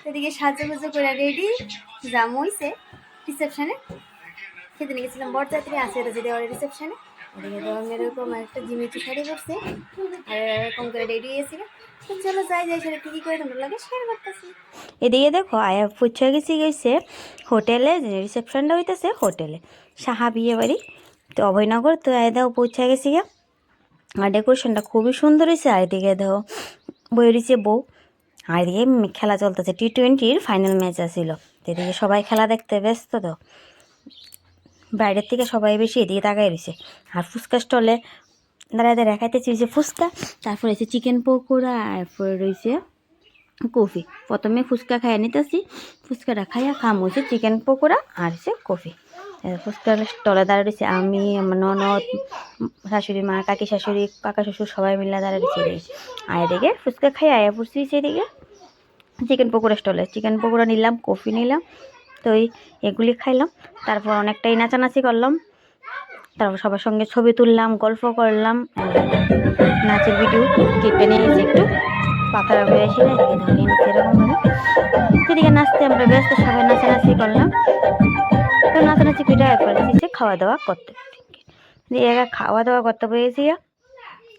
এদিকে সাজুগুজু করে রেডি জাম হইছে রিসেপশনে। সেদিন গেছিলাম বরযাত্রী আছে এটা যদি রিসেপশনে। এদিকে এরকম একটা জিমিচু শাড়ি পরছে আর এরকম করে রেডি হয়েছিল। তো চলো যাই যাই সেটা কী করে তোমরা লাগে শেয়ার করতেছি। এদিকে দেখো আয়া পুচ্ছা গেছে হোটেলে, রিসেপশনটা হইতেছে হোটেলে সাহা বিয়ে বাড়ি তো অভয়নগর। তো আয় দাও পৌঁছা গেছি গা, আর ডেকোরেশনটা খুবই সুন্দর হয়েছে। আর এদিকে দেখো বই রয়েছে বউ, আর এদিকে খেলা চলতেছে T20 ফাইনাল ম্যাচ আসছিল। এদিকে সবাই খেলা দেখতে ব্যস্ত, তো বাইরের থেকে সবাই বেশি এদিকে তাকাই রয়েছে। আর ফুচকা স্টলে দাঁড়াতে দেখাইতেছি যে ফুচকা, তারপরে হচ্ছে চিকেন পকোড়া, তারপরে রয়েছে কফি। প্রথমে ফুচকা খাইয়া নিতেছি, ফুচকাটা খাইয়া খাম হয়েছে চিকেন পকোড়া আর হচ্ছে কফি। ফুচকার স্টলে দাঁড়িয়ে রয়েছে আমি, আমার ননদ, শাশুড়ি মা, কাকি শাশুড়ি, কাকা শ্বশুর সবাই মিলে দাঁড়িয়ে রয়েছে। আর এদিকে ফুচকা খাইয়া আয়া পড়ছি এদিকে চিকেন পকোড়া স্টলে। চিকেন পকোড়া নিলাম, কফি নিলাম, তো এগুলি খাইলাম। তারপর অনেকটাই নাচানাচি করলাম, তারপর সবার সঙ্গে ছবি তুললাম, গল্প করলাম, নাচের ভিডিও কেটে নিয়েছি একটু পাতারা হয়ে আসি না, এদিকে ধরে নিয়েছি এরকমভাবে। সেদিকে নাচতে আমরা ব্যস্ত, সবাই নাচানাচি করলাম। তো নাচানাচি করে এরপরে খাওয়া দাওয়া করতে খাওয়া দাওয়া করতে বসেছি।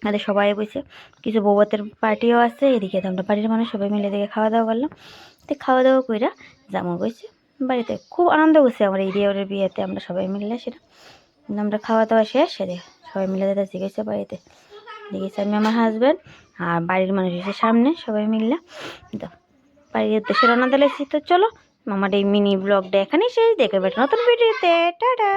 আমাদের সবাই বসে, কিছু বৌভাতের পার্টিও আছে এদিকে, তো আমরা বাড়ির মানুষ সবাই মিলে এদিকে খাওয়া দাওয়া করলাম। তো খাওয়া দাওয়া করে জামা বসে বাড়িতে খুব আনন্দ করছে আমার এই দেওয়ারের বিয়েতে, আমরা সবাই মিলে সেটা আমরা খাওয়া দাওয়া শেষ সেরে সবাই মিলে যেতে শিখেছে বাড়িতে। দেখেছি আমি আমার হাজব্যান্ড আর বাড়ির মানুষ এসে সামনে সবাই মিললে তো বাড়ির উদ্দেশ্যে রওনা দিয়েছি। তো চলো আমার এই মিনি ব্লগটা এখানেই শেষ, দেখে বেটা নতুন ভিডিওতে, টাটা।